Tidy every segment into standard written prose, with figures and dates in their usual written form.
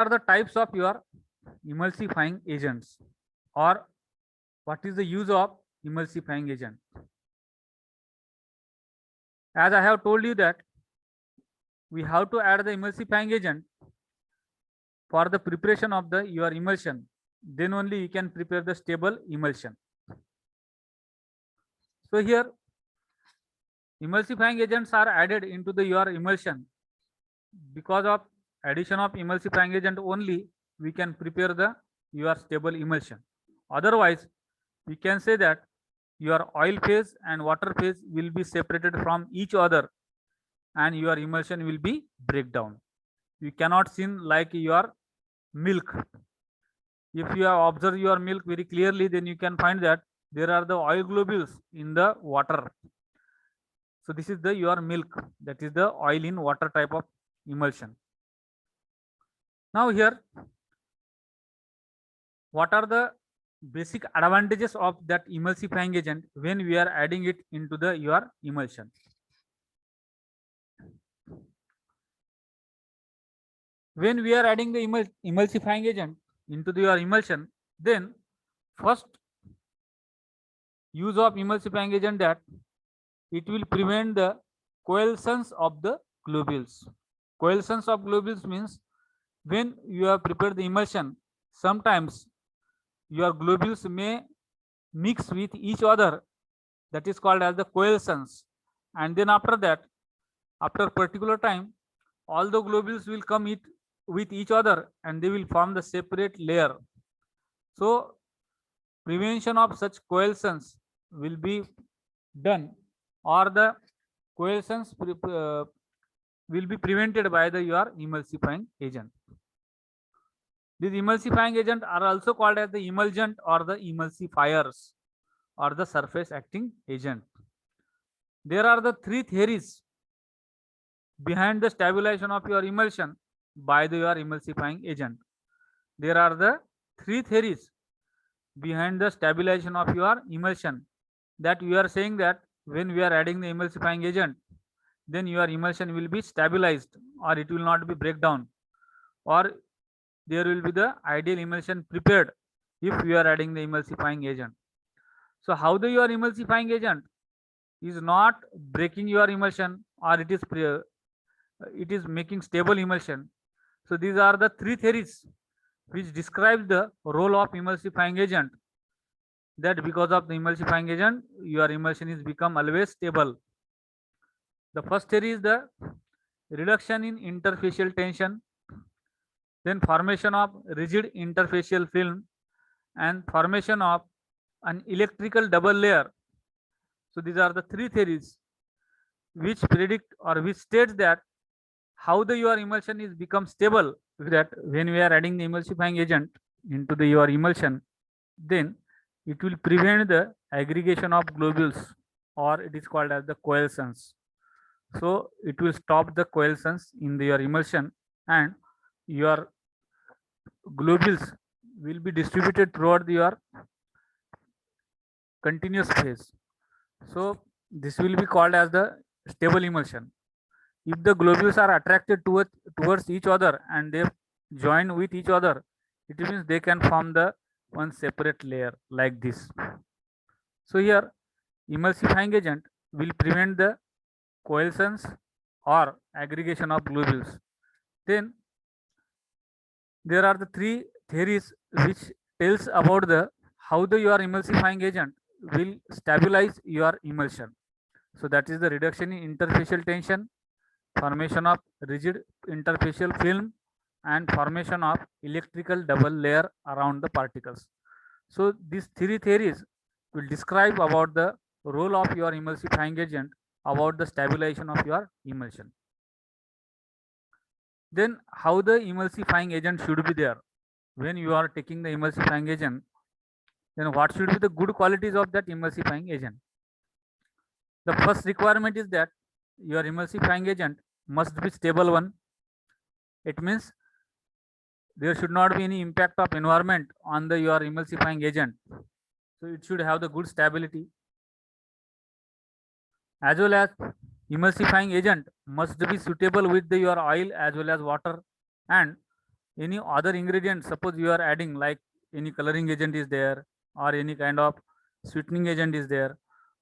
are the types of your emulsifying agents, or what is the use of emulsifying agent? As I have told you that we have to add the emulsifying agent for the preparation of the your emulsion. Then only you can prepare the stable emulsion. So here emulsifying agents are added into the your emulsion. Because of addition of emulsifying agent only we can prepare the your stable emulsion. Otherwise, we can say that your oil phase and water phase will be separated from each other and your emulsion will be breakdown. You cannot see like your milk. If you have observed your milk very clearly, then you can find that there are the oil globules in the water. So this is the your milk, that is the oil in water type of emulsion. Now here, what are the basic advantages of that emulsifying agent when we are adding it into the your emulsion? When we are adding the emulsifying agent into your emulsion, then first use of emulsifying agent that it will prevent the coalescence of the globules. Coalescence of globules means when you have prepared the emulsion, sometimes your globules may mix with each other, that is called as the coalescence, and then after that, after a particular time, all the globules will come with each other and they will form the separate layer. So prevention of such coalescence will be done, or the coalescence will be prevented by the your emulsifying agent. These emulsifying agents are also called as the emulgent or the emulsifiers or the surface acting agent. There are the three theories behind the stabilization of your emulsion by the your emulsifying agent. There are the three theories behind the stabilization of your emulsion, that we are saying that when we are adding the emulsifying agent, then your emulsion will be stabilized or it will not be breakdown, or there will be the ideal emulsion prepared if you are adding the emulsifying agent. So how the your emulsifying agent is not breaking your emulsion, or it is making stable emulsion. So these are the three theories which describe the role of emulsifying agent, that because of the emulsifying agent your emulsion is become always stable. The first theory is the reduction in interfacial tension, then formation of rigid interfacial film, and formation of an electrical double layer. So these are the three theories which predict or which states that how the your emulsion is become stable, that when we are adding the emulsifying agent into the your emulsion, then it will prevent the aggregation of globules, or it is called as the coalescence. So it will stop the coalescence in the your emulsion, and your globules will be distributed throughout your continuous phase. So this will be called as the stable emulsion. If the globules are attracted towards each other and they join with each other, it means they can form the one separate layer like this. So here emulsifying agent will prevent the coalescence or aggregation of globules. Then there are the three theories which tells about the how the your emulsifying agent will stabilize your emulsion. So that is the reduction in interfacial tension, formation of rigid interfacial film, and formation of electrical double layer around the particles. So these three theories will describe about the role of your emulsifying agent about the stabilization of your emulsion. Then how the emulsifying agent should be there when you are taking the emulsifying agent, then what should be the good qualities of that emulsifying agent? The first requirement is that your emulsifying agent must be stable one. It means there should not be any impact of environment on the your emulsifying agent. So it should have the good stability. As well as emulsifying agent must be suitable with the your oil as well as water, and any other ingredient, suppose you are adding like any coloring agent is there or any kind of sweetening agent is there.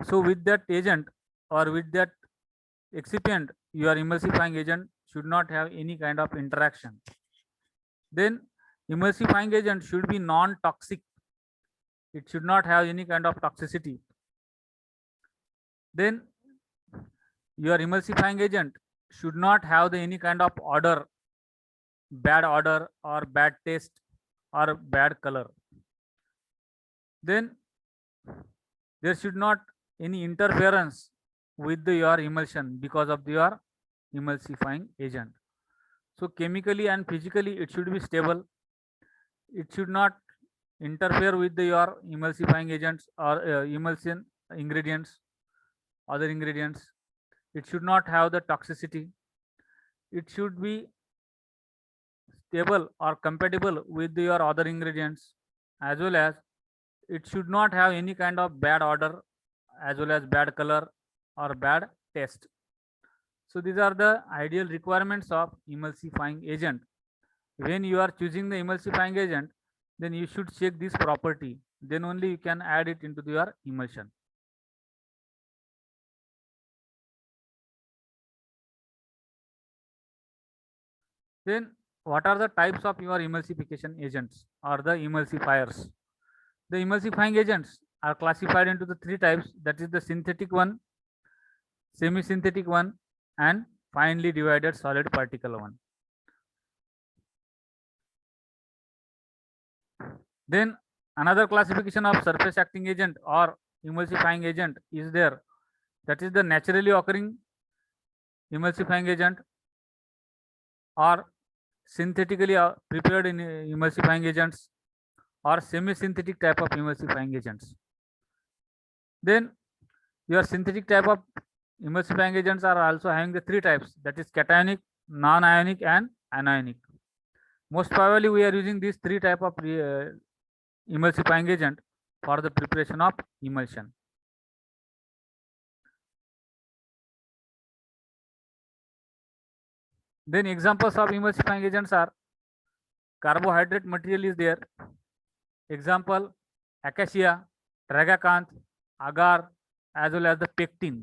So with that agent or with that excipient, your emulsifying agent should not have any kind of interaction. Then emulsifying agent should be non-toxic. It should not have any kind of toxicity. Then your emulsifying agent should not have any kind of odor, bad odor or bad taste or bad color. Then there should not any interference with your emulsion because of your emulsifying agent. So chemically and physically it should be stable. It should not interfere with your emulsifying agents or emulsion ingredients, other ingredients. It should not have the toxicity. It should be stable or compatible with your other ingredients, as well as it should not have any kind of bad odor, as well as bad color or bad taste. So these are the ideal requirements of emulsifying agent. When you are choosing the emulsifying agent, then you should check this property. Then only you can add it into your emulsion. Then what are the types of your emulsification agents or the emulsifiers? The emulsifying agents are classified into the three types, that is the synthetic one, semi-synthetic one, and finely divided solid particle one. Then another classification of surface acting agent or emulsifying agent is there, that is the naturally occurring emulsifying agent or synthetically prepared in emulsifying agents or semi-synthetic type of emulsifying agents. Then your synthetic type of emulsifying agents are also having the three types, that is cationic, non-ionic, and anionic. Most probably we are using these three type of emulsifying agent for the preparation of emulsion. Then examples of emulsifying agents are carbohydrate material is there. Example, acacia, tragacanth, agar, as well as the pectin.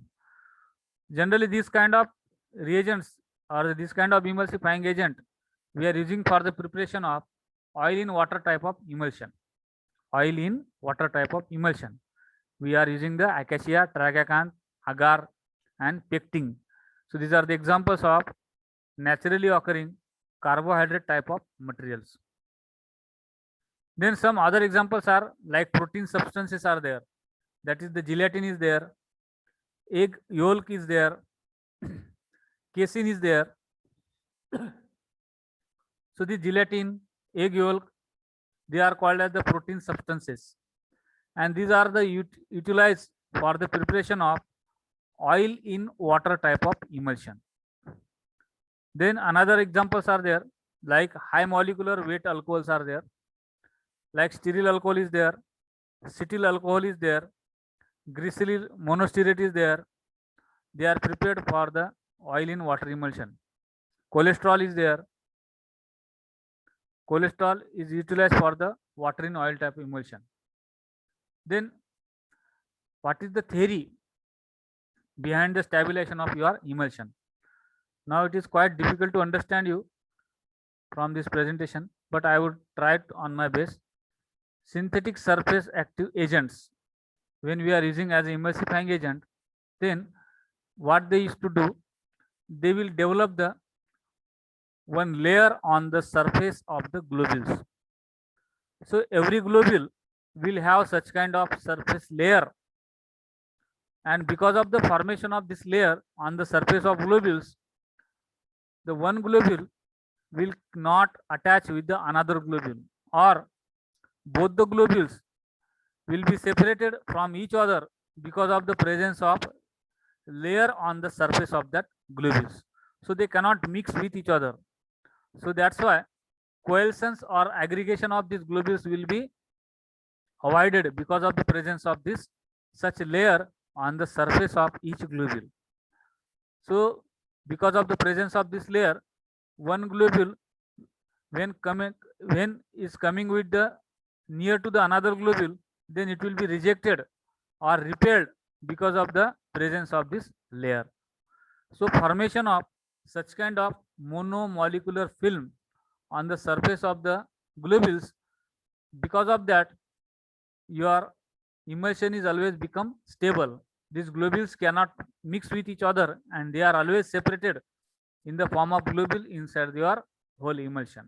Generally, these kind of reagents or this kind of emulsifying agent we are using for the preparation of oil in water type of emulsion. Oil in water type of emulsion. We are using the acacia, tragacanth, agar, and pectin. So these are the examples of naturally occurring carbohydrate type of materials. Then some other examples are like protein substances are there. That is the gelatin is there, egg yolk is there, casein is there. So the gelatin, egg yolk, they are called as the protein substances, and these are the utilized for the preparation of oil in water type of emulsion. Then another examples are there, like high molecular weight alcohols are there, like stearyl alcohol is there, cetyl alcohol is there, glyceryl monostearate is there. They are prepared for the oil in water emulsion. Cholesterol is there. Cholesterol is utilized for the water in oil type emulsion. Then what is the theory behind the stabilization of your emulsion? Now it is quite difficult to understand you from this presentation, but I would try it on my best. Synthetic surface active agents, when we are using as an emulsifying agent, then what they used to do, they will develop the one layer on the surface of the globules. So every globule will have such kind of surface layer, and because of the formation of this layer on the surface of globules, the one globule will not attach with the another globule, or both the globules will be separated from each other because of the presence of layer on the surface of that globules. So they cannot mix with each other. So that's why coalescence or aggregation of these globules will be avoided because of the presence of this such layer on the surface of each globule. So because of the presence of this layer, one globule when is coming with the near to the another globule, then it will be rejected or repelled because of the presence of this layer. So formation of such kind of monomolecular film on the surface of the globules, because of that your emulsion is always become stable. These globules cannot mix with each other and they are always separated in the form of globule inside your whole emulsion.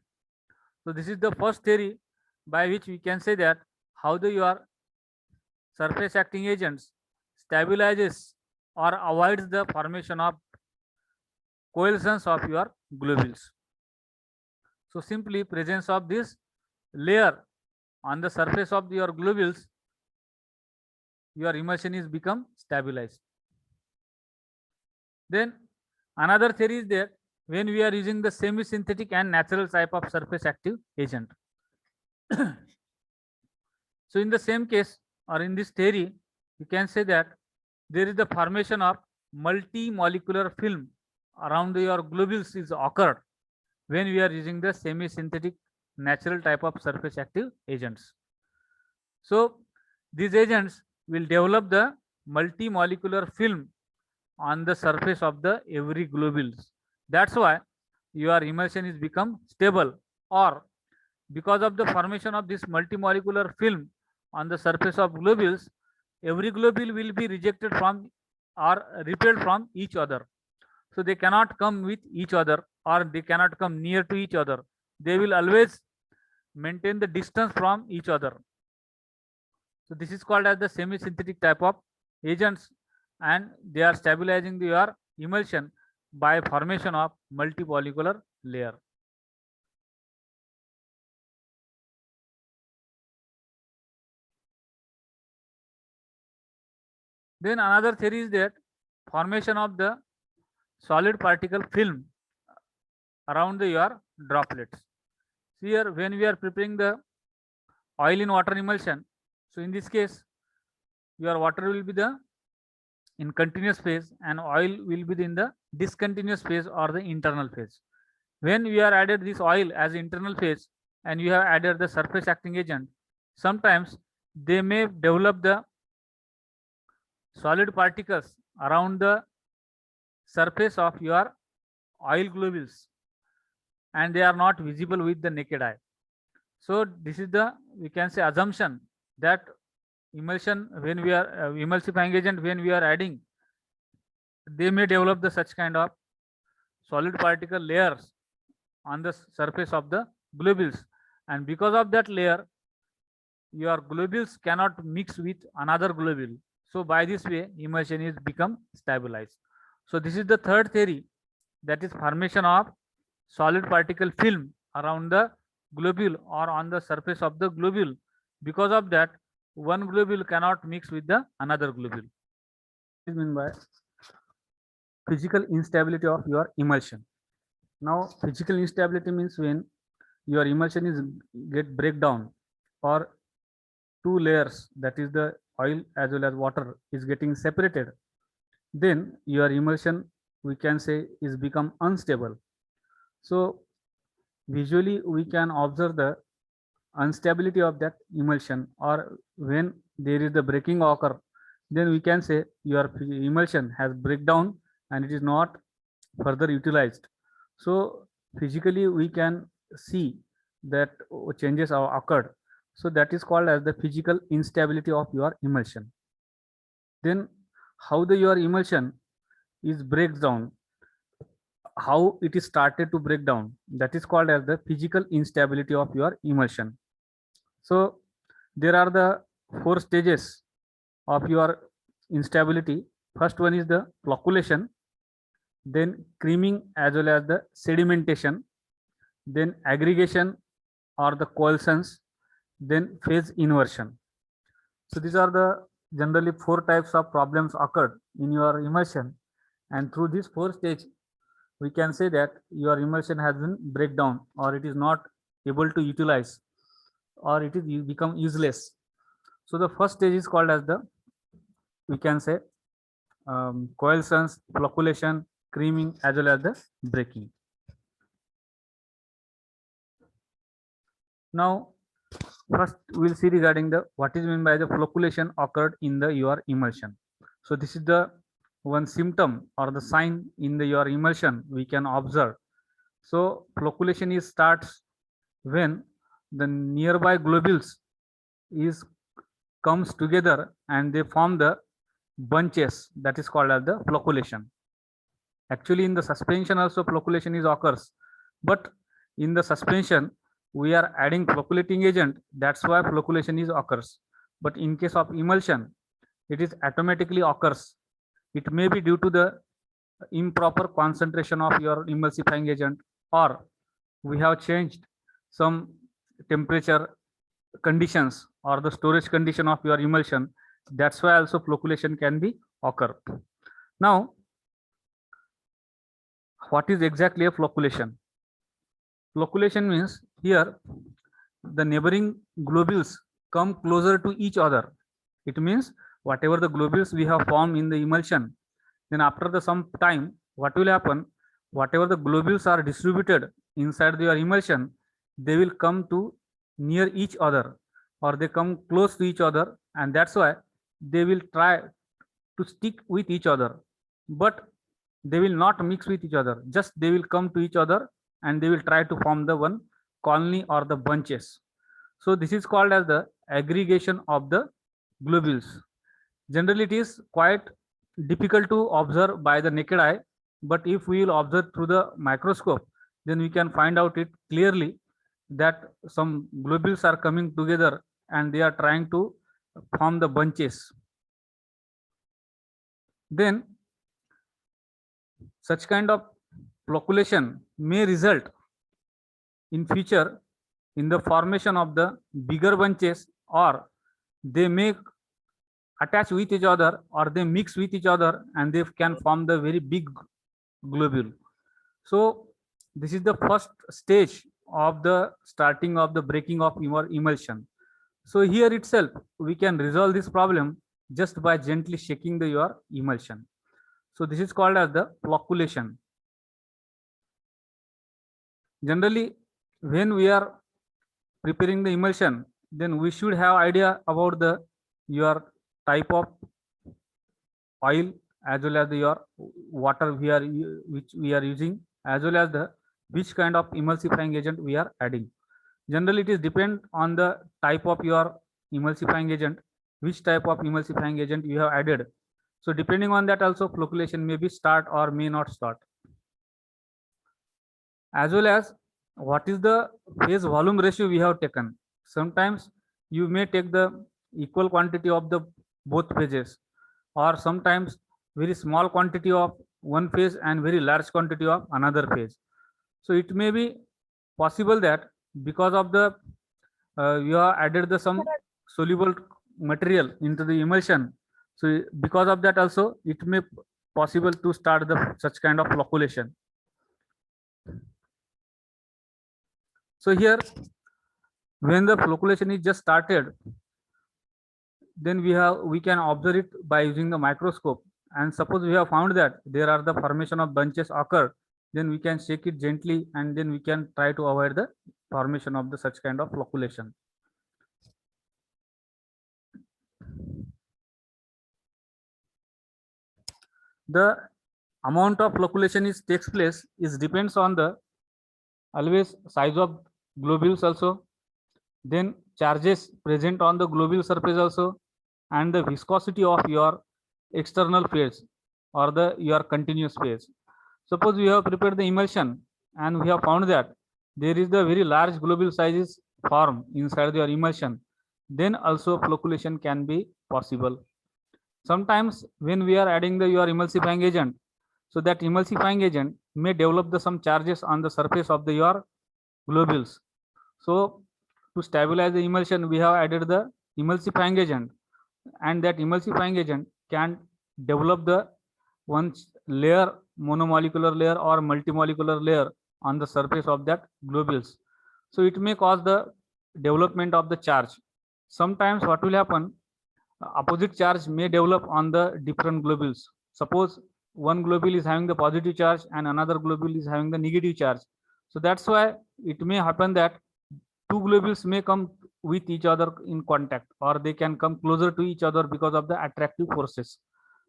So this is the first theory by which we can say that how the your surface acting agents stabilizes or avoids the formation of coalescence of your globules. So simply presence of this layer on the surface of your globules, your emulsion is become stabilized. Then another theory is there when we are using the semi-synthetic and natural type of surface active agent. So in the same case or in this theory, you can say that there is the formation of multi-molecular film around your globules is occurred when we are using the semi-synthetic natural type of surface active agents. So these agents will develop the multi-molecular film on the surface of the every globules. That's why your emulsion is become stable, or because of the formation of this multimolecular film on the surface of globules, every globule will be rejected from or repelled from each other. So they cannot come with each other or they cannot come near to each other. They will always maintain the distance from each other. So this is called as the semi-synthetic type of agents, and they are stabilizing your emulsion by formation of multipolycular layer. Then another theory is that formation of the solid particle film around your droplets. Here when we are preparing the oil in water emulsion, so in this case your water will be the in continuous phase and oil will be in the discontinuous phase or the internal phase. When we are added this oil as internal phase and you have added the surface acting agent, sometimes they may develop the solid particles around the surface of your oil globules and they are not visible with the naked eye. So this is the, we can say, assumption that emulsion when we are emulsifying agent when we are adding, they may develop the such kind of solid particle layers on the surface of the globules, and because of that layer your globules cannot mix with another globule. So by this way emulsion is become stabilized. So this is the third theory, that is formation of solid particle film around the globule or on the surface of the globule. Because of that one globule cannot mix with the another globule. This is meant by physical instability of your emulsion. Now physical instability means when your emulsion is get breakdown or two layers, that is the oil as well as water, is getting separated, then your emulsion, we can say, is become unstable. So visually we can observe the instability of that emulsion, or when there is the breaking occur, then we can say your emulsion has breakdown and it is not further utilized. So physically we can see that changes are occurred. So that is called as the physical instability of your emulsion. Then how the your emulsion is breaks down, how it is started to break down, that is called as the physical instability of your emulsion. So there are the four stages of your instability. First one is the flocculation, then creaming as well as the sedimentation, then aggregation or the coalescence, then phase inversion. So these are the generally four types of problems occurred in your emulsion, and through these four stages we can say that your emulsion has been breakdown or it is not able to utilize or it is become useless. So the first stage is called as the, we can say, coalescence, flocculation, creaming as well as the breaking. Now, first we'll see regarding the what is meant by the flocculation occurred in the your emulsion. So this is the one symptom or the sign in the your emulsion we can observe. So flocculation is starts when the nearby globules is comes together and they form the bunches, that is called as the flocculation. Actually in the suspension also flocculation is occurs, but in the suspension we are adding flocculating agent, that's why flocculation is occurs. But in case of emulsion it is automatically occurs. It may be due to the improper concentration of your emulsifying agent, or we have changed some temperature conditions or the storage condition of your emulsion. That's why also flocculation can be occur. Now, what is exactly a flocculation? Flocculation means here the neighboring globules come closer to each other. It means whatever the globules we have formed in the emulsion, then after the some time, what will happen? Whatever the globules are distributed inside your emulsion, they will come to near each other, or they come close to each other, and that's why they will try to stick with each other, but they will not mix with each other. Just they will come to each other and they will try to form the one colony or the bunches. So this is called as the aggregation of the globules. Generally, it is quite difficult to observe by the naked eye, but if we will observe through the microscope, then we can find out it clearly that some globules are coming together and they are trying to form the bunches. Then such kind of flocculation may result in future in the formation of the bigger bunches, or they may attach with each other, or they mix with each other and they can form the very big globule. So this is the first stage of the starting of the breaking of your emulsion. So here itself we can resolve this problem just by gently shaking your emulsion. So this is called as the flocculation. Generally, when we are preparing the emulsion, then we should have idea about the your type of oil, as well as your water which we are using, as well as the which kind of emulsifying agent we are adding. Generally, it is depend on the type of your emulsifying agent, which type of emulsifying agent you have added. So depending on that also flocculation may be start or may not start. As well as what is the phase volume ratio we have taken. Sometimes you may take the equal quantity of the both phases, or sometimes very small quantity of one phase and very large quantity of another phase. So it may be possible that because of the you have added the some soluble material into the emulsion, so because of that also it may possible to start the such kind of flocculation. So here when the flocculation is just started, then we can observe it by using the microscope, and suppose we have found that there are the formation of bunches occur, then we can shake it gently and then we can try to avoid the formation of the such kind of flocculation. The amount of flocculation is takes place is depends on the always size of globules also, then charges present on the globule surface also, and the viscosity of your external phase or the your continuous phase. Suppose we have prepared the emulsion and we have found that there is the very large globule sizes form inside your emulsion, then also flocculation can be possible. Sometimes when we are adding the your emulsifying agent, so that emulsifying agent may develop the some charges on the surface of the your globules. So to stabilize the emulsion, we have added the emulsifying agent, and that emulsifying agent can develop the one layer, monomolecular layer or multimolecular layer on the surface of that globules. So it may cause the development of the charge. Sometimes what will happen, opposite charge may develop on the different globules. Suppose one globule is having the positive charge and another globule is having the negative charge. So that's why it may happen that two two globules may come with each other in contact, or they can come closer to each other because of the attractive forces.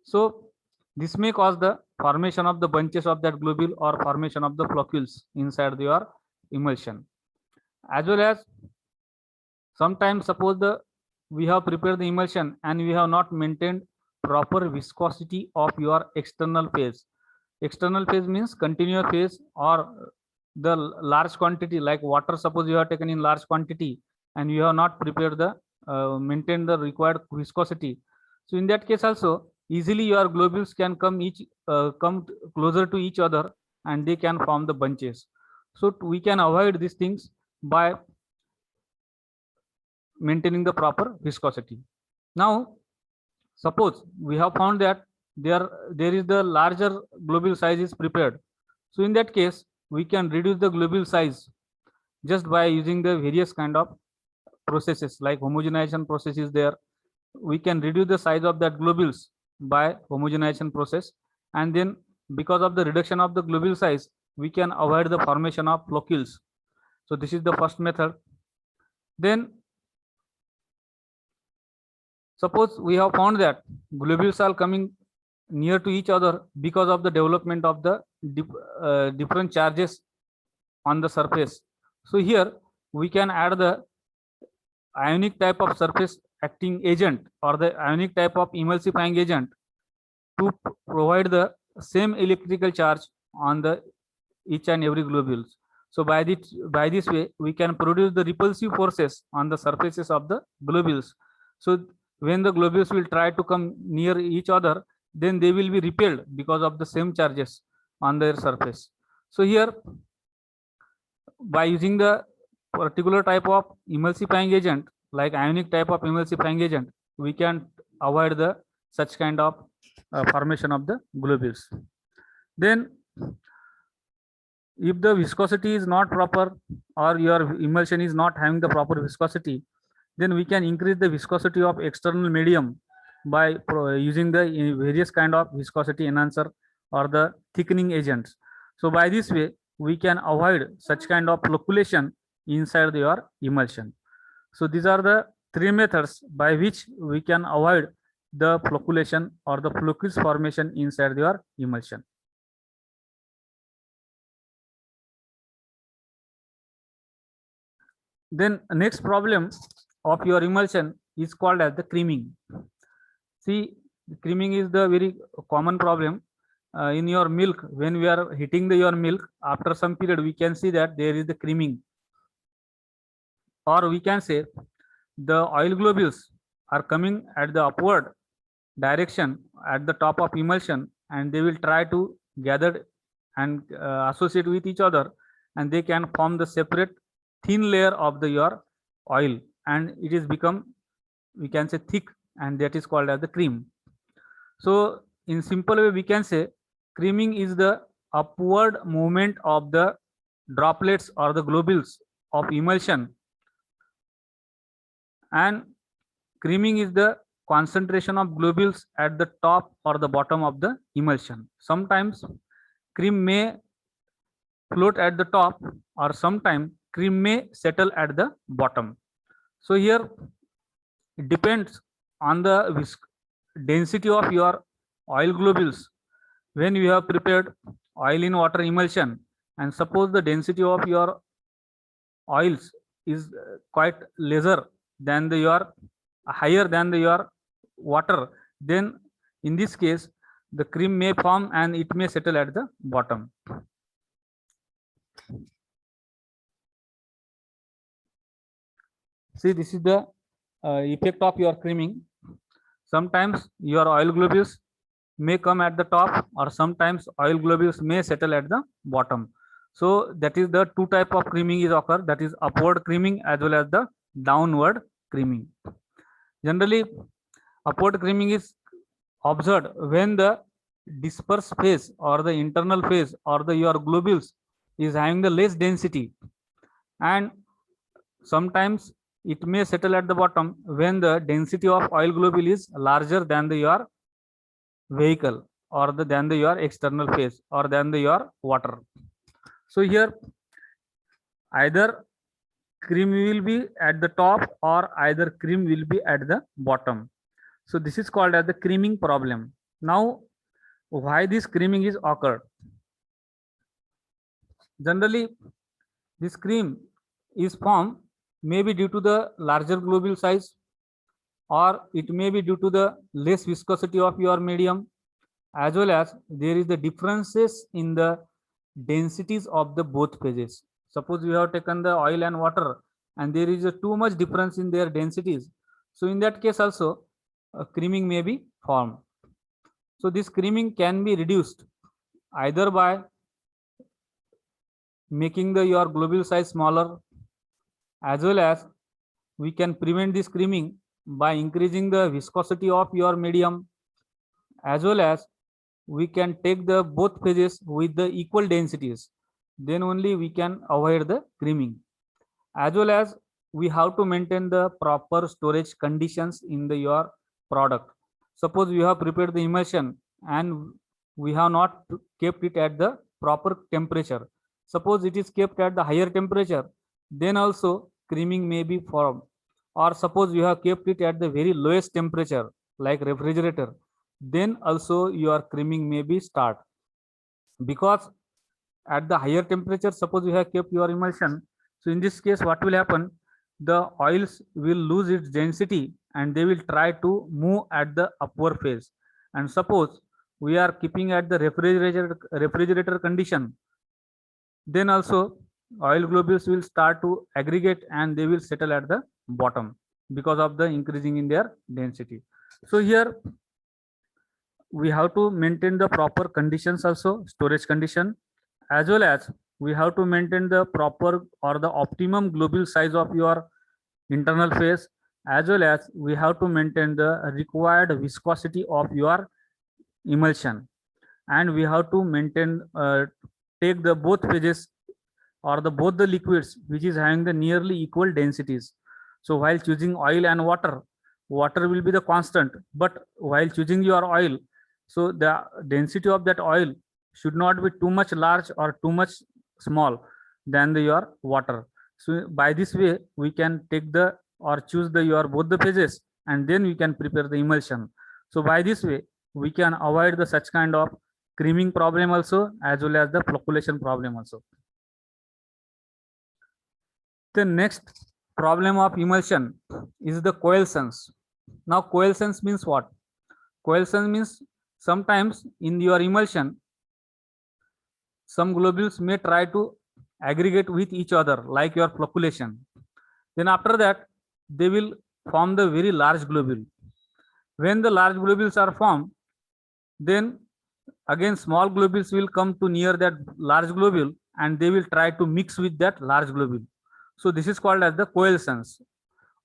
So this may cause the formation of the bunches of that globule or formation of the floccules inside your emulsion. As well as sometimes suppose we have prepared the emulsion and we have not maintained proper viscosity of your external phase. External phase means continuous phase or the large quantity, like water. Suppose you have taken in large quantity and you have not prepared the maintained the required viscosity. So in that case also easily your globules can come closer to each other and they can form the bunches. So we can avoid these things by maintaining the proper viscosity. Now suppose we have found that there is the larger globule size is prepared. So in that case we can reduce the globule size just by using the various kind of processes, like homogenization process is there. We can reduce the size of that globules by homogenization process, and then because of the reduction of the globule size we can avoid the formation of floccules. So this is the first method. Then suppose we have found that globules are coming near to each other because of the development of the different charges on the surface. So here we can add the ionic type of surface acting agent or the ionic type of emulsifying agent to provide the same electrical charge on the each and every globules. So by this way we can produce the repulsive forces on the surfaces of the globules. So when the globules will try to come near each other, then they will be repelled because of the same charges on their surface. So here by using the particular type of emulsifying agent, like ionic type of emulsifying agent, we can avoid the such kind of formation of the globules. Then if the viscosity is not proper or your emulsion is not having the proper viscosity, then we can increase the viscosity of external medium by using the various kind of viscosity enhancer or the thickening agents. So by this way we can avoid such kind of flocculation inside your emulsion. So these are the three methods by which we can avoid the flocculation or the floccules formation inside your emulsion. Then next problem of your emulsion is called as the creaming. See, creaming is the very common problem in your milk. When we are heating your milk, after some period we can see that there is the creaming, or we can say the oil globules are coming at the upward direction at the top of emulsion, and they will try to gather and associate with each other, and they can form the separate thin layer of your oil, and it is become, we can say, thick, and that is called as the cream. So in simple way we can say creaming is the upward movement of the droplets or the globules of emulsion, and creaming is the concentration of globules at the top or the bottom of the emulsion. Sometimes cream may float at the top, or sometimes cream may settle at the bottom. So here it depends on the density of your oil globules. When you have prepared oil in water emulsion, and suppose the density of your oils is quite lesser than your higher than your water, then in this case the cream may form and it may settle at the bottom. See, this is the effect of your creaming. Sometimes your oil globules may come at the top, or sometimes oil globules may settle at the bottom. So that is the two type of creaming is occur, that is upward creaming as well as the downward creaming. Generally upward creaming is observed when the dispersed phase or the internal phase or your globules is having the less density, and sometimes it may settle at the bottom when the density of oil globule is larger than your vehicle, or than your external phase, or than your water. So here either cream will be at the top or either cream will be at the bottom. So this is called as the creaming problem. Now, why this creaming is occurred? Generally, this cream is formed maybe due to the larger globule size, or it may be due to the less viscosity of your medium, as well as there is the differences in the densities of the both phases. Suppose you have taken the oil and water and there is a too much difference in their densities. So in that case also creaming may be formed. So this creaming can be reduced either by making the your globule size smaller, as well as we can prevent this creaming by increasing the viscosity of your medium, as well as we can take the both phases with the equal densities. Then only we can avoid the creaming, as well as we have to maintain the proper storage conditions in the your product. Suppose we have prepared the emulsion and we have not kept it at the proper temperature. Suppose it is kept at the higher temperature, then also creaming may be formed. Or suppose you have kept it at the very lowest temperature like refrigerator, then also your creaming may be start. Because at the higher temperature, suppose you have kept your emulsion, so in this case what will happen, the oils will lose its density and they will try to move at the upward phase. And suppose we are keeping at the refrigerator condition, then also oil globules will start to aggregate and they will settle at the bottom because of the increasing in their density. So here we have to maintain the proper conditions, also storage condition, as well as we have to maintain the proper or the optimum globule size of your internal phase, as well as we have to maintain the required viscosity of your emulsion, and we have to maintain take the both phases or the both the liquids which is having the nearly equal densities. So while choosing oil and water, water will be the constant, but while choosing your oil, so the density of that oil should not be too much large or too much small than your water. So by this way we can take the or choose the your both the phases and then we can prepare the emulsion. So by this way we can avoid the such kind of creaming problem also, as well as the flocculation problem also. The next problem of emulsion is the coalescence. Now coalescence means what? Coalescence means sometimes in your emulsion some globules may try to aggregate with each other like your flocculation. Then after that they will form the very large globule. When the large globules are formed, then again small globules will come to near that large globule and they will try to mix with that large globule. So this is called as the coalescence.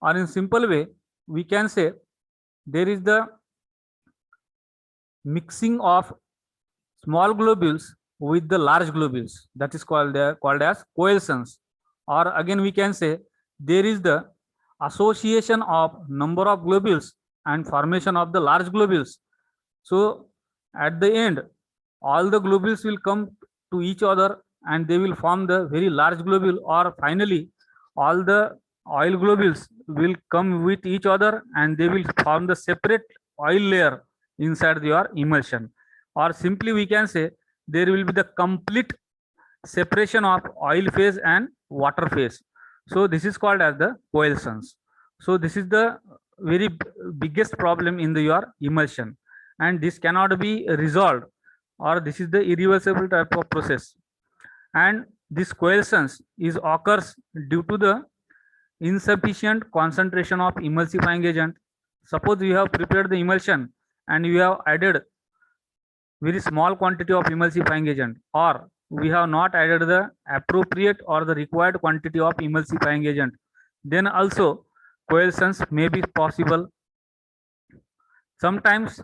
Or in simple way we can say there is the mixing of small globules with the large globules, that is called as coalescence. Or again we can say there is the association of number of globules and formation of the large globules. So at the end all the globules will come to each other and they will form the very large globule, or finally all the oil globules will come with each other and they will form the separate oil layer inside your emulsion. Or simply we can say there will be the complete separation of oil phase and water phase. So this is called as the coalescence. So this is the very biggest problem in your emulsion, and this cannot be resolved, or this is the irreversible type of process. And this coalescence is occurs due to the insufficient concentration of emulsifying agent. Suppose you have prepared the emulsion and you have added very small quantity of emulsifying agent, or we have not added the appropriate or the required quantity of emulsifying agent, then also coalescence may be possible. Sometimes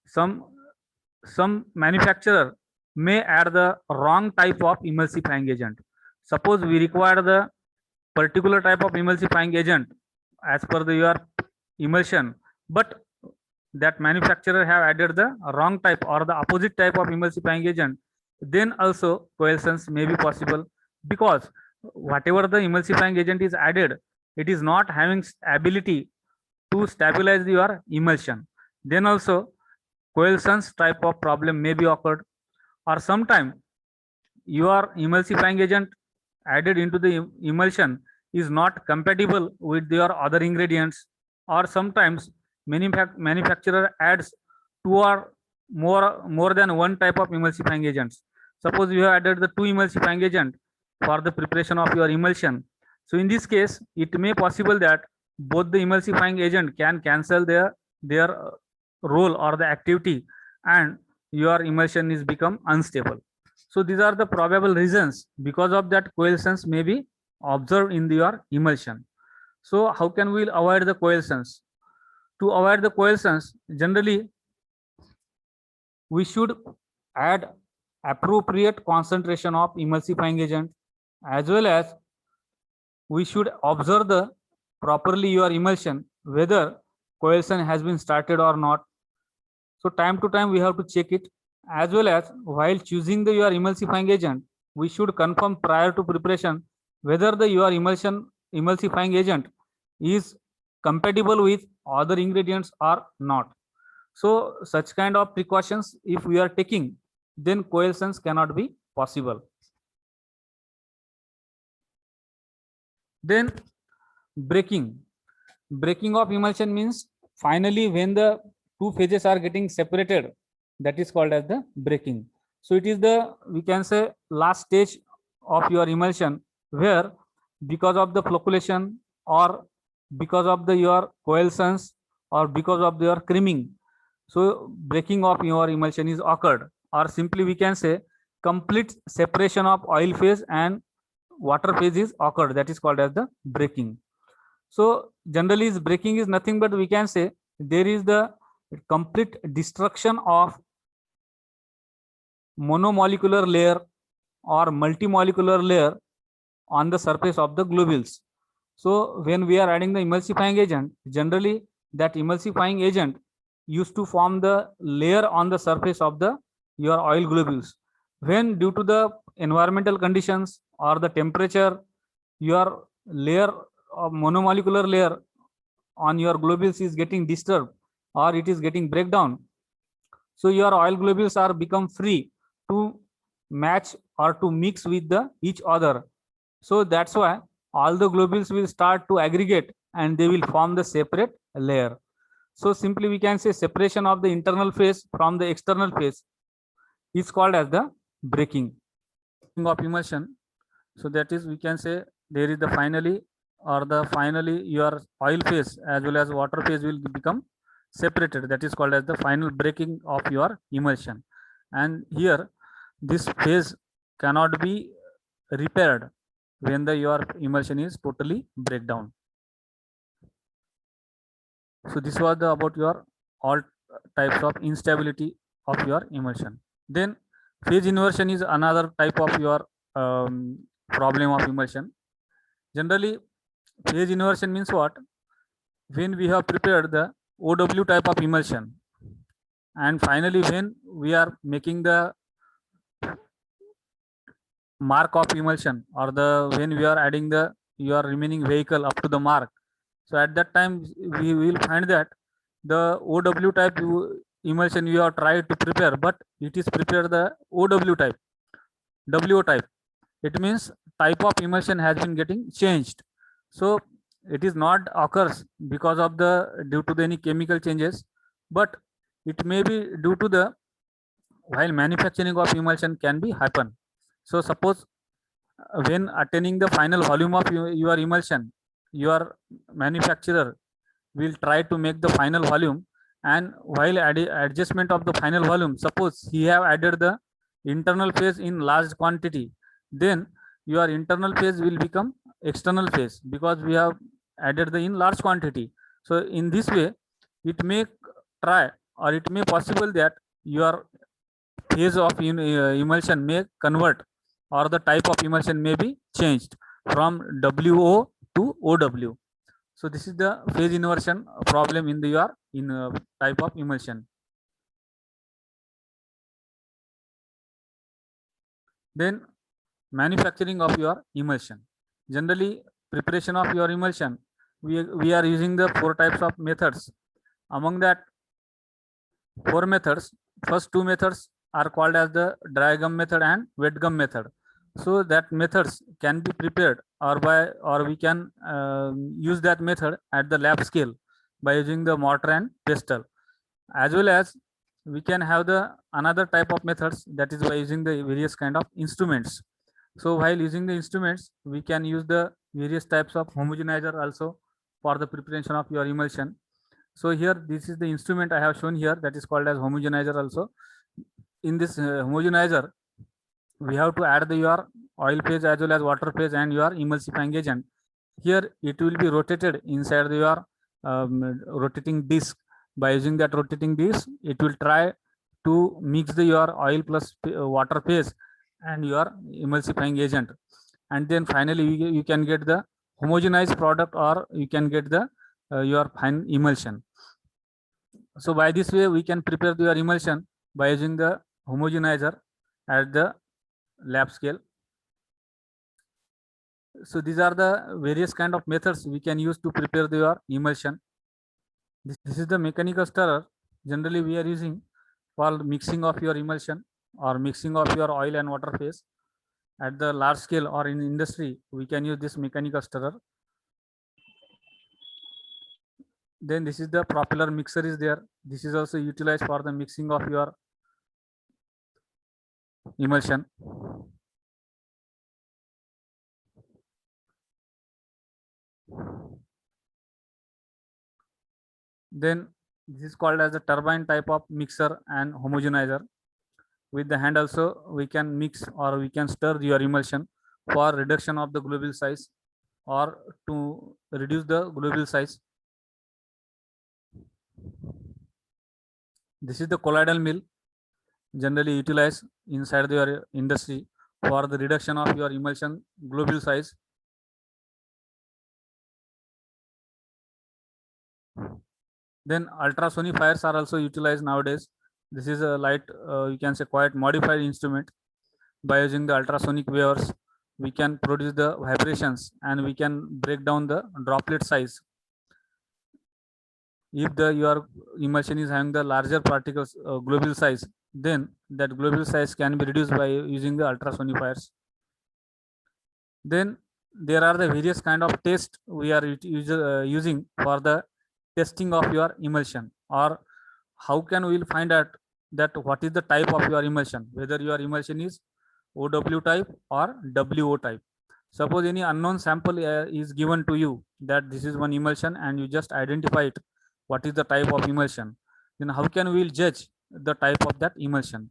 some manufacturer may add the wrong type of emulsifying agent. Suppose we require the particular type of emulsifying agent as per your emulsion, but that manufacturer have added the wrong type or the opposite type of emulsifying agent, then also coalescence may be possible, because whatever the emulsifying agent is added, it is not having ability to stabilize your emulsion. Then also coalescence type of problem may be occurred, or sometime your emulsifying agent added into the emulsion is not compatible with your other ingredients, or sometimes manufacturer adds two or more than one type of emulsifying agents. Suppose you have added the two emulsifying agent for the preparation of your emulsion. So in this case, it may possible that both the emulsifying agent can cancel their role or the activity, and your emulsion is become unstable. So these are the probable reasons because of that coalescence may be observed in your emulsion. So how can we avoid the coalescence? To avoid the coalescence, generally we should add appropriate concentration of emulsifying agent, as well as we should observe the properly your emulsion whether coalescence has been started or not. So time to time we have to check it, as well as while choosing your emulsifying agent, we should confirm prior to preparation whether your emulsifying agent is compatible with other ingredients or not. So such kind of precautions if we are taking, then coalescence cannot be possible. Then breaking. Breaking of emulsion means finally when the two phases are getting separated, that is called as the breaking. So it is the, we can say, last stage of your emulsion where because of the flocculation or because of your coalescence or because of your creaming, so breaking of your emulsion is occurred, or simply we can say complete separation of oil phase and water phase is occurred, that is called as the breaking. So generally is breaking is nothing but we can say there is the complete destruction of monomolecular layer or multimolecular layer on the surface of the globules. So when we are adding the emulsifying agent, generally that emulsifying agent used to form the layer on the surface of the your oil globules. When due to the environmental conditions or the temperature, your layer of monomolecular layer on your globules is getting disturbed or it is getting breakdown, so your oil globules are become free to match or to mix with the each other. So that's why all the globules will start to aggregate and they will form the separate layer. So simply we can say separation of the internal phase from the external phase is called as the breaking of emulsion. So that is, we can say there is the finally your oil phase as well as water phase will become separated, that is called as the final breaking of your emulsion. And here this phase cannot be repaired when your emulsion is totally breakdown. So this was about your all types of instability of your emulsion. Then phase inversion is another type of your problem of emulsion. Generally, phase inversion means what? When we have prepared the OW type of emulsion, and finally when we are making the mark of emulsion, or the when we are adding the your remaining vehicle up to the mark, so at that time we will find that the OW type emulsion you have tried to prepare, but it is prepared the OW type, WO type. It means type of emulsion has been getting changed. So it is not occurs because of the due to the any chemical changes, but it may be due to the while manufacturing of emulsion can be happen. So suppose when attaining the final volume of your emulsion, your manufacturer will try to make the final volume, and while adjustment of the final volume, suppose he have added the internal phase in large quantity, then your internal phase will become external phase because we have added the in large quantity. So in this way it may try or it may possible that your phase of emulsion may convert, or the type of emulsion may be changed from WO to OW. So this is the phase inversion problem in the your type of emulsion. Then manufacturing of your emulsion. Generally, preparation of your emulsion, we are using the 4 types of methods. Among that 4 methods, first 2 methods are called as the dry gum method and wet gum method. So that methods can be prepared or we can use that method at the lab scale by using the mortar and pestle, as well as we can have the another type of methods, that is by using the various kind of instruments. So while using the instruments, we can use the various types of homogenizer also for the preparation of your emulsion. So here, this is the instrument I have shown here, that is called as homogenizer also. In this homogenizer, we have to add your oil phase as well as water phase and your emulsifying agent. Here it will be rotated inside your rotating disc. By using that rotating disc, it will try to mix your oil plus water phase and your emulsifying agent, and then finally you can get the homogenized product, or you can get the your fine emulsion. So by this way, we can prepare your emulsion by using the homogenizer at the lab scale. So these are the various kind of methods we can use to prepare your emulsion. This is the mechanical stirrer. Generally, we are using for mixing of your emulsion or mixing of your oil and water phase. At the large scale or in industry, we can use this mechanical stirrer. Then this is the propeller mixer is there. This is also utilized for the mixing of your emulsion. Then this is called as the turbine type of mixer and homogenizer. With the hand also, we can mix or we can stir your emulsion for reduction of the globule size or to reduce the globule size. This is the colloidal mill, generally utilized inside your industry for the reduction of your emulsion globule size. Then ultrasonifiers are also utilized nowadays. This is a light, you can say quite modified instrument. By using the ultrasonic waves, we can produce the vibrations and we can break down the droplet size. If your emulsion is having the larger particles globule size, then that globule size can be reduced by using the ultrasonifiers. Then there are the various kind of tests we are using for the testing of your emulsion, or how can we find out that what is the type of your emulsion, whether your emulsion is OW type or WO type. Suppose any unknown sample is given to you that this is one emulsion and you just identify it, what is the type of emulsion, then how can we judge the type of that emulsion?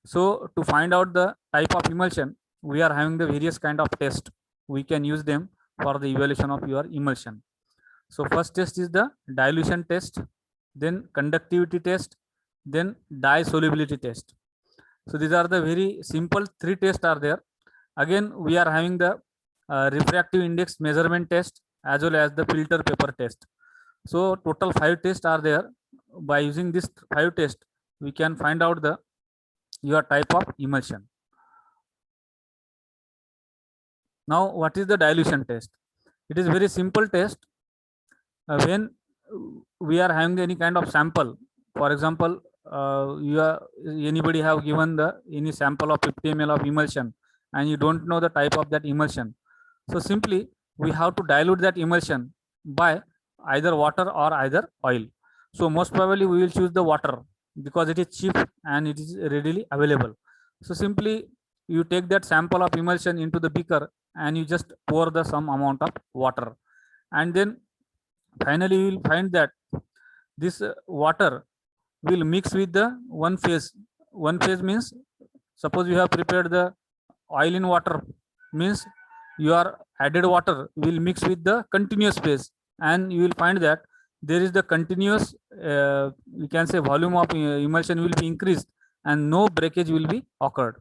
So to find out the type of emulsion, we are having the various kind of test. We can use them for the evaluation of your emulsion. So first test is the dilution test, then conductivity test, then dye solubility test. So these are the very simple 3 tests are there. Again, we are having the refractive index measurement test as well as the filter paper test. So total 5 tests are there. By using this 5 tests, we can find out the your type of emulsion. Now, what is the dilution test? It is very simple test. When we are having any kind of sample, for example, anybody have given any sample of 50 ml of emulsion and you don't know the type of that emulsion. So simply we have to dilute that emulsion by either water or either oil. So most probably we will choose the water because it is cheap and it is readily available. So simply you take that sample of emulsion into the beaker and you just pour the some amount of water, and then finally you will find that this water will mix with the one phase. One phase means, suppose you have prepared the oil in water, means your added water will mix with the continuous phase, and you will find that there is the continuous you can say volume of emulsion will be increased and no breakage will be occurred.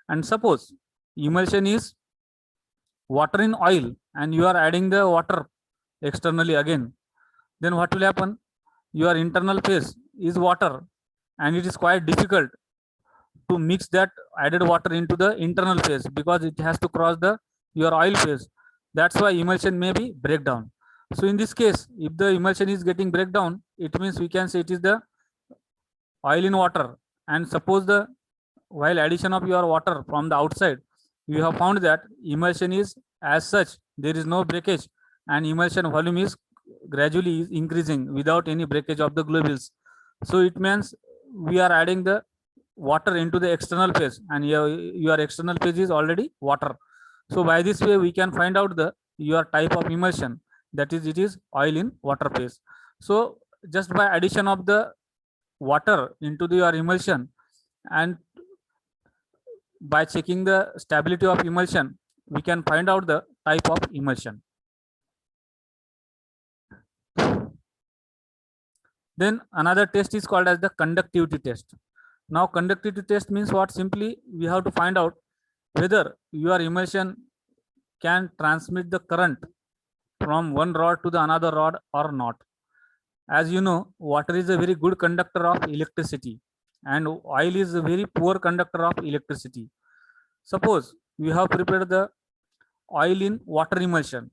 And suppose emulsion is water in oil and you are adding the water externally again, then what will happen? Your internal phase is water and it is quite difficult to mix that added water into the internal phase because it has to cross your oil phase. That's why emulsion may be breakdown. So in this case, if the emulsion is getting breakdown, it means we can say it is the oil in water. And suppose the while addition of your water from the outside, you have found that emulsion is as such, there is no breakage, and emulsion volume is gradually is increasing without any breakage of the globules. So it means we are adding the water into the external phase, and your external phase is already water. So by this way we can find out the your type of emulsion, that is it is oil in water phase. So just by addition of the water into your emulsion, and by checking the stability of emulsion, we can find out the type of emulsion. Then another test is called as the conductivity test. Now conductivity test means what? Simply we have to find out whether your emulsion can transmit the current from one rod to the another rod or not. As you know, water is a very good conductor of electricity, and oil is a very poor conductor of electricity. Suppose we have prepared the oil in water emulsion.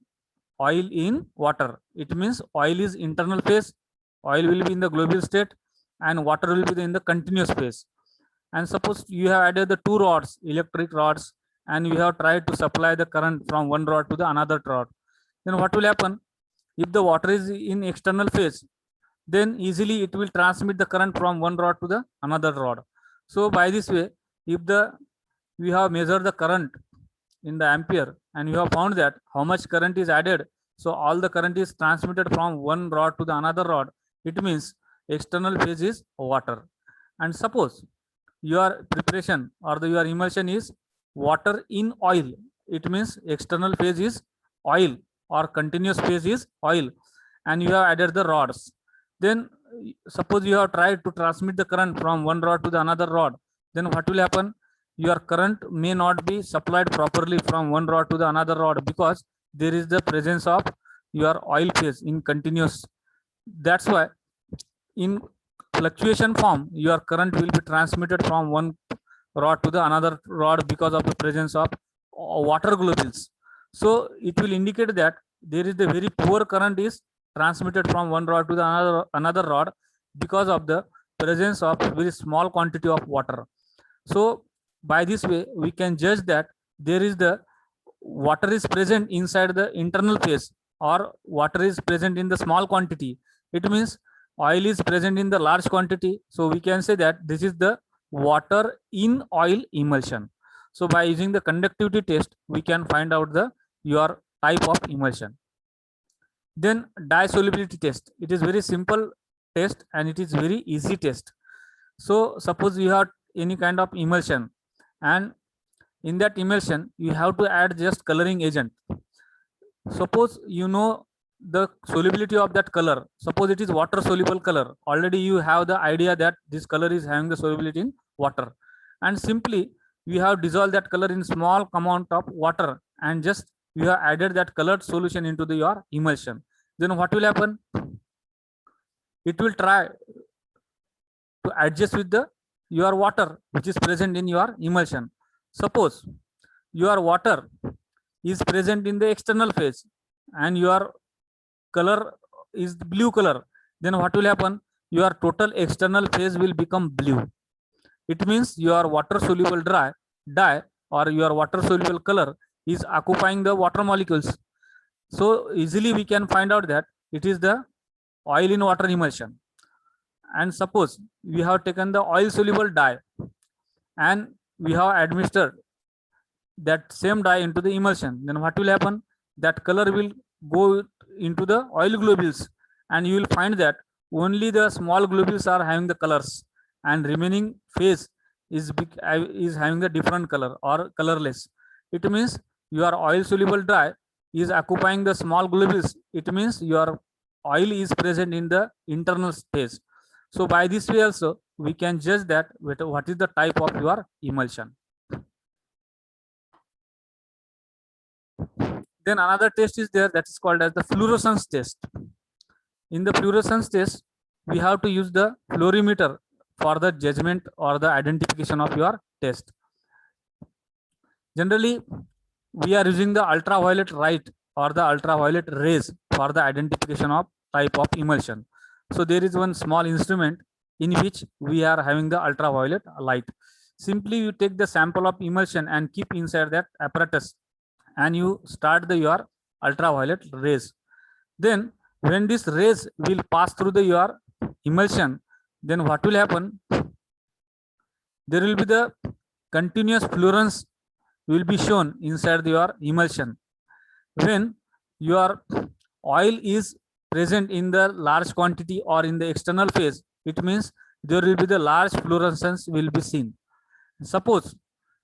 Oil in water, it means oil is internal phase, oil will be in the globule state, and water will be in the continuous phase. And suppose you have added the two rods, electric rods, and you have tried to supply the current from one rod to the another rod. Then what will happen? If the water is in external phase, then easily it will transmit the current from one rod to the another rod. So by this way, if we have measured the current in the ampere, and you have found that how much current is added, so all the current is transmitted from one rod to the another rod, it means external phase is water. And suppose your preparation or your emulsion is water in oil, it means external phase is oil or continuous phase is oil, and you have added the rods. Then suppose you have tried to transmit the current from one rod to the another rod, then what will happen? Your current may not be supplied properly from one rod to the another rod, because there is the presence of your oil phase in continuous. That's why in fluctuation form, your current will be transmitted from one rod to the another rod because of the presence of water globules. So it will indicate that there is the very poor current is transmitted from one rod to the another rod because of the presence of very small quantity of water. So by this way we can judge that there is the water is present inside the internal phase, or water is present in the small quantity. It means oil is present in the large quantity. So we can say that this is the water in oil emulsion. So by using the conductivity test, we can find out the your type of emulsion. Then dye solubility test. It is very simple test and it is very easy test. So suppose you have any kind of emulsion, and in that emulsion you have to add just coloring agent. Suppose you know the solubility of that color. Suppose it is water soluble color. Already you have the idea that this color is having the solubility in water, and simply you have dissolved that color in small amount of water, and just you have added that colored solution into your emulsion. Then what will happen? It will try to adjust with the your water which is present in your emulsion. Suppose your water is present in the external phase and your color is blue color, then what will happen? Your total external phase will become blue. It means your water soluble dye or your water soluble color is occupying the water molecules. So easily we can find out that it is the oil in water emulsion. And suppose we have taken the oil soluble dye and we have administered that same dye into the emulsion, then what will happen? That color will go into the oil globules, and you will find that only the small globules are having the colors, and remaining phase is having the different color or colorless. It means your oil soluble dye is occupying the small globules. It means your oil is present in the internal phase. So by this way also we can judge that what is the type of your emulsion. Then another test is there, that is called as the fluorescence test. In the fluorescence test, we have to use the fluorimeter for the judgment or the identification of your test. Generally, we are using the ultraviolet light or the ultraviolet rays for the identification of type of emulsion. So there is one small instrument in which we are having the ultraviolet light. Simply you take the sample of emulsion and keep inside that apparatus, and you start your ultraviolet rays. Then when this rays will pass through your emulsion, then what will happen? There will be the continuous fluorescence will be shown inside your emulsion. When your oil is present in the large quantity or in the external phase, it means there will be the large fluorescence will be seen. Suppose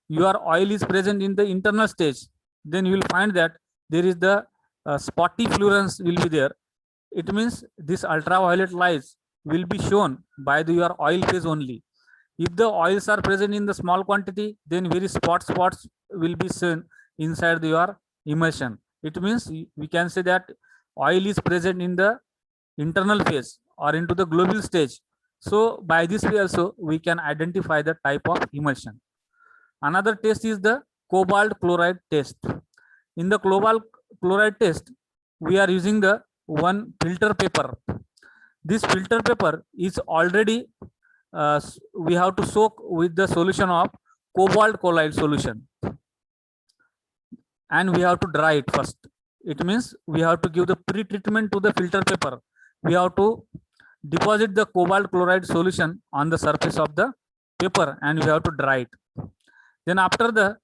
your oil is present in the internal stage, then you will find that there is the spotty fluorescence will be there. It means this ultraviolet lights will be shown by your oil phase only. If the oils are present in the small quantity, then very spots will be seen inside your emulsion. It means we can say that oil is present in the internal phase or into the globule stage. So by this way also we can identify the type of emulsion. Another test is the cobalt chloride test. In the cobalt chloride test, we are using the one filter paper. This filter paper is already we have to soak with the solution of cobalt chloride solution, and we have to dry it first. It means we have to give the pre-treatment to the filter paper. We have to deposit the cobalt chloride solution on the surface of the paper and we have to dry it. Then after the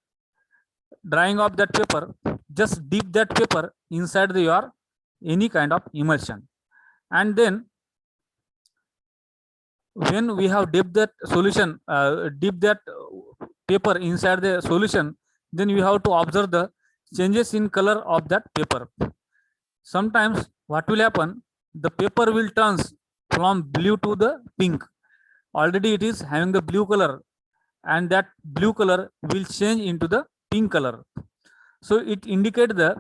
drying of that paper, just dip that paper inside your any kind of emulsion, and then when we have dipped that solution, dip that paper inside the solution, then we have to observe the changes in color of that paper. Sometimes what will happen, the paper will turn from blue to the pink. Already it is having the blue color, and that blue color will change into the pink color. So it indicates the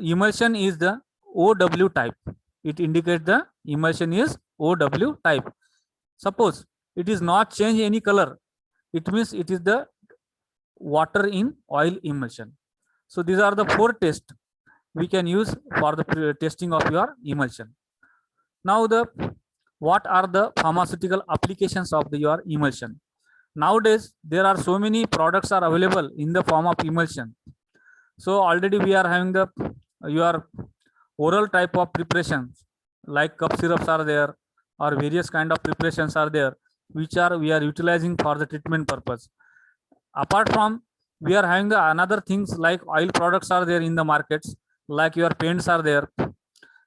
emulsion is the OW type. It indicates the emulsion is OW type. Suppose it is not change any color, it means it is the water in oil emulsion. So these are the 4 tests we can use for the testing of your emulsion. Now what are the pharmaceutical applications of your emulsion? Nowadays there are so many products are available in the form of emulsion. So already we are having the your oral type of preparations, like cup syrups are there, or various kind of preparations are there, which we are utilizing for the treatment purpose. Apart from, we are having the another things like oil products are there in the markets, like your paints are there,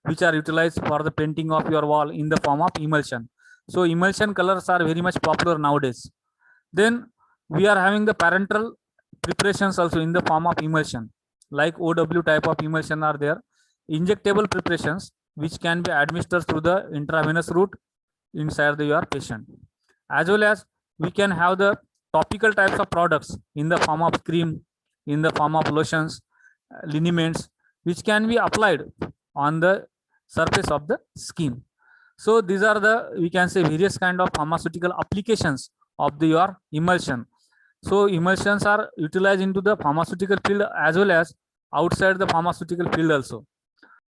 which are utilized for the painting of your wall in the form of emulsion. So emulsion colors are very much popular nowadays. Then we are having the parenteral preparations also in the form of emulsion, like OW type of emulsion are there. Injectable preparations which can be administered through the intravenous route inside your patient, as well as we can have the topical types of products in the form of cream, in the form of lotions, liniments, which can be applied on the surface of the skin. So these are the, we can say, various kind of pharmaceutical applications of your emulsion. So emulsions are utilized into the pharmaceutical field as well as outside the pharmaceutical field also.